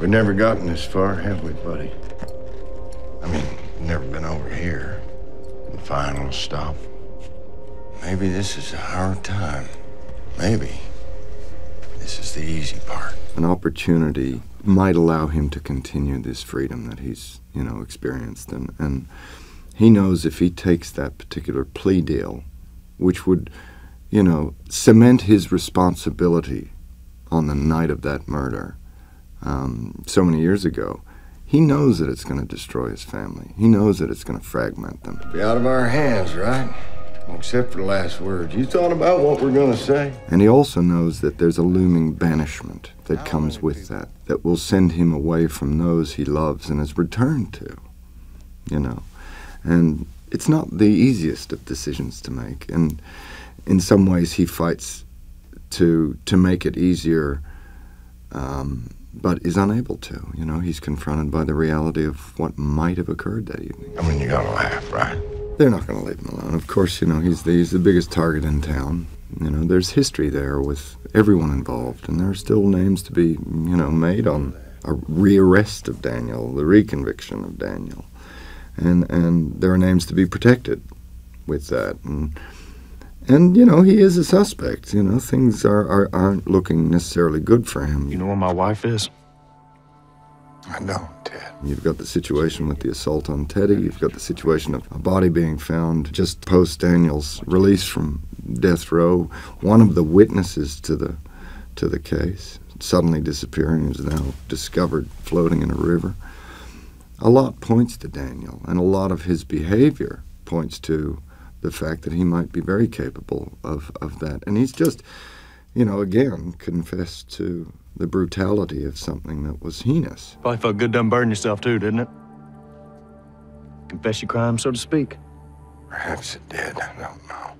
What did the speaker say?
We've never gotten this far, have we, buddy? I mean, never been over here. The final stop. Maybe this is our time. Maybe this is the easy part. An opportunity might allow him to continue this freedom that he's, experienced. And he knows if he takes that particular plea deal, which would, cement his responsibility on the night of that murder so many years ago, he knows that it's going to destroy his family. He knows that it's going to fragment them. Be out of our hands, right? Except for the last word. You thought about what we're going to say? And he also knows that there's a looming banishment that comes with that will send him away from those he loves and has returned to, And it's not the easiest of decisions to make. And in some ways he fights to make it easier, but is unable to. He's confronted by the reality of what might have occurred that evening. I mean, you gotta laugh, right? They're not going to leave him alone. Of course, he's the biggest target in town. There's history there with everyone involved, and there are still names to be, made on a rearrest of Daniel, the reconviction of Daniel. And there are names to be protected with that. And he is a suspect. Things aren't looking necessarily good for him. You know where my wife is? I don't, Ted. You've got the situation with the assault on Teddy. You've got the situation of a body being found just post Daniel's release from death row. One of the witnesses to the case suddenly disappearing, is now discovered floating in a river. A lot points to Daniel, and a lot of his behavior points to the fact that he might be very capable of that. And he's just, again, confessed to the brutality of something that was heinous. Probably felt good done burning yourself too, didn't it? Confess your crime, so to speak. Perhaps it did, I don't know.